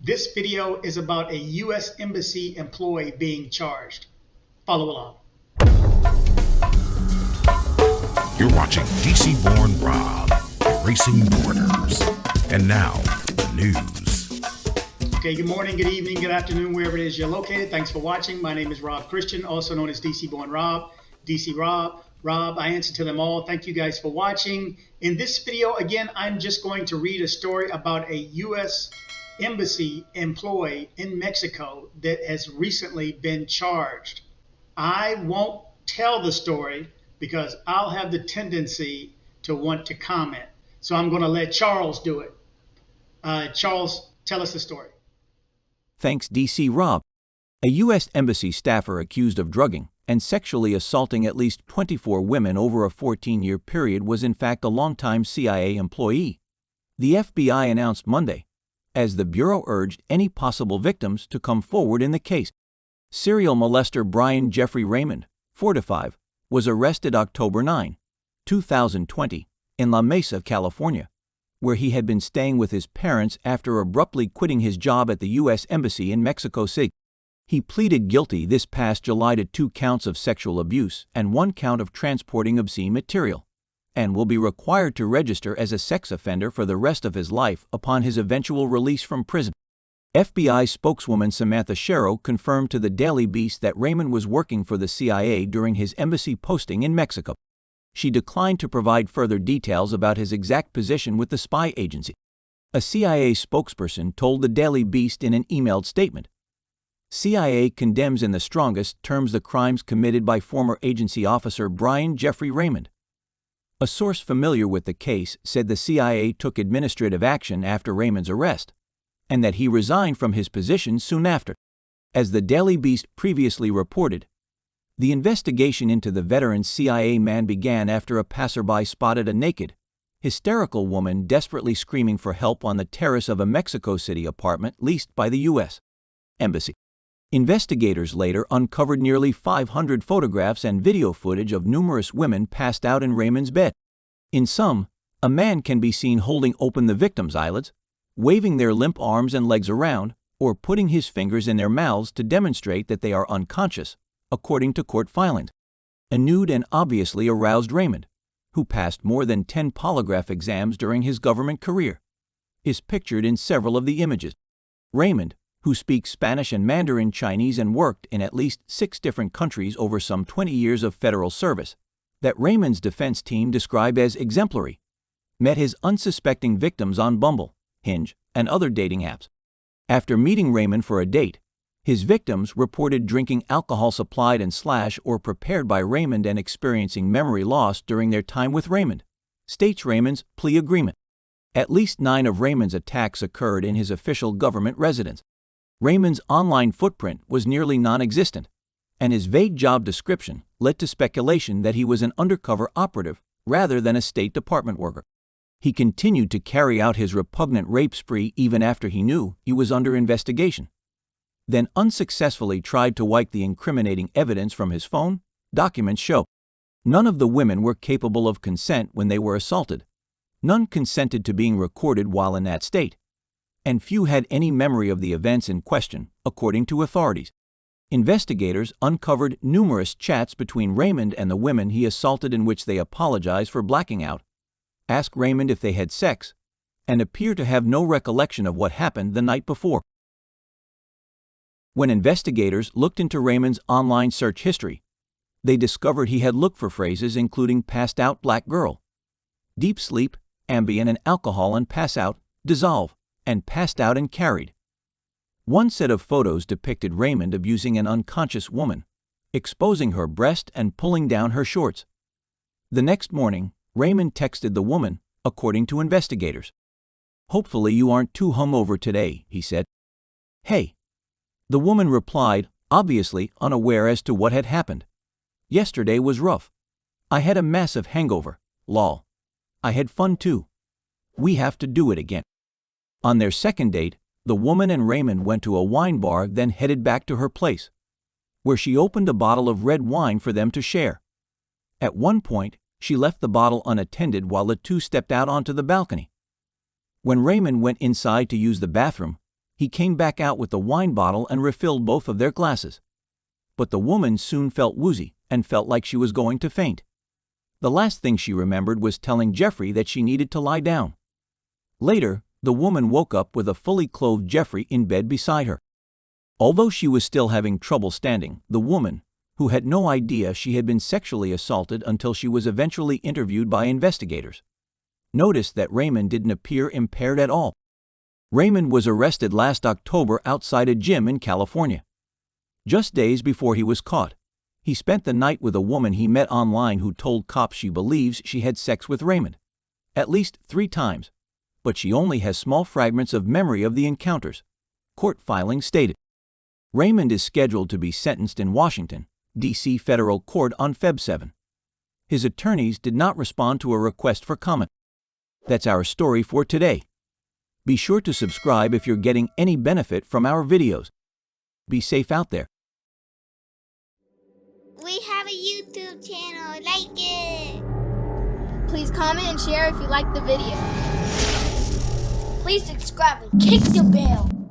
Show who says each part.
Speaker 1: This video is about a U.S. Embassy employee being charged. Follow along.
Speaker 2: You're watching DC-born Rob, Erasing Borders. And now, the news.
Speaker 1: Okay, good morning, good evening, good afternoon, wherever it is you're located. Thanks for watching. My name is Rob Christian, also known as DC-born Rob, DC Rob. Rob, I answer to them all. Thank you guys for watching. In this video, again, I'm just going to read a story about a U.S. Embassy employee in Mexico that has recently been charged. I won't tell the story because I'll have the tendency to want to comment. So I'm going to let Charles do it. Charles, tell us the story.
Speaker 3: Thanks, DC Rob. A U.S. Embassy staffer accused of drugging and sexually assaulting at least 24 women over a 14-year period was in fact a longtime CIA employee. The FBI announced Monday, as the Bureau urged any possible victims to come forward in the case. Serial molester Brian Jeffrey Raymond, 45, was arrested October 9, 2020, in La Mesa, California, where he had been staying with his parents after abruptly quitting his job at the U.S. Embassy in Mexico City. He pleaded guilty this past July to 2 counts of sexual abuse and 1 count of transporting obscene material, and will be required to register as a sex offender for the rest of his life upon his eventual release from prison. FBI spokeswoman Samantha Sherrow confirmed to the Daily Beast that Raymond was working for the CIA during his embassy posting in Mexico. She declined to provide further details about his exact position with the spy agency. A CIA spokesperson told the Daily Beast in an emailed statement, CIA condemns in the strongest terms the crimes committed by former agency officer Brian Jeffrey Raymond. A source familiar with the case said the CIA took administrative action after Raymond's arrest, and that he resigned from his position soon after. As the Daily Beast previously reported, the investigation into the veteran CIA man began after a passerby spotted a naked, hysterical woman desperately screaming for help on the terrace of a Mexico City apartment leased by the U.S. Embassy. Investigators later uncovered nearly 500 photographs and video footage of numerous women passed out in Raymond's bed. In some, a man can be seen holding open the victim's eyelids, waving their limp arms and legs around, or putting his fingers in their mouths to demonstrate that they are unconscious, according to court filings. A nude and obviously aroused Raymond, who passed more than 10 polygraph exams during his government career, is pictured in several of the images. Raymond, who speaks Spanish and Mandarin Chinese and worked in at least 6 different countries over some 20 years of federal service, that Raymond's defense team described as exemplary, met his unsuspecting victims on Bumble, Hinge, and other dating apps. After meeting Raymond for a date, his victims reported drinking alcohol supplied and / or prepared by Raymond and experiencing memory loss during their time with Raymond, states Raymond's plea agreement. At least 9 of Raymond's attacks occurred in his official government residence. Raymond's online footprint was nearly non-existent, and his vague job description led to speculation that he was an undercover operative rather than a State Department worker. He continued to carry out his repugnant rape spree even after he knew he was under investigation, then unsuccessfully tried to wipe the incriminating evidence from his phone. Documents show none of the women were capable of consent when they were assaulted, none consented to being recorded while in that state, and few had any memory of the events in question, according to authorities. Investigators uncovered numerous chats between Raymond and the women he assaulted in which they apologized for blacking out, asked Raymond if they had sex, and appear to have no recollection of what happened the night before. When investigators looked into Raymond's online search history, they discovered he had looked for phrases including passed out black girl, deep sleep, Ambien and alcohol and pass out, dissolve, and passed out and carried. One set of photos depicted Raymond abusing an unconscious woman, exposing her breast and pulling down her shorts. The next morning, Raymond texted the woman, according to investigators. "Hopefully you aren't too hungover today," he said. "Hey." The woman replied, obviously unaware as to what had happened. "Yesterday was rough. I had a massive hangover, lol. I had fun too. We have to do it again." On their second date, the woman and Raymond went to a wine bar, then headed back to her place, where she opened a bottle of red wine for them to share. At one point, she left the bottle unattended while the two stepped out onto the balcony. When Raymond went inside to use the bathroom, He came back out with the wine bottle and refilled both of their glasses. But the woman soon felt woozy and felt like she was going to faint. The last thing she remembered was telling Jeffrey that she needed to lie down. Later, the woman woke up with a fully clothed Jeffrey in bed beside her. Although she was still having trouble standing, the woman, who had no idea she had been sexually assaulted until she was eventually interviewed by investigators, noticed that Raymond didn't appear impaired at all. Raymond was arrested last October outside a gym in California. Just days before he was caught, he spent the night with a woman he met online who told cops she believes she had sex with Raymond at least 3 times, but she only has small fragments of memory of the encounters, court filings stated. Raymond is scheduled to be sentenced in Washington, D.C. federal court on Feb 7. His attorneys did not respond to a request for comment. That's our story for today. Be sure to subscribe if you're getting any benefit from our videos. Be safe out there.
Speaker 4: We have a YouTube channel, like it!
Speaker 5: Please comment and share if you like the video. Please subscribe and kick the bell.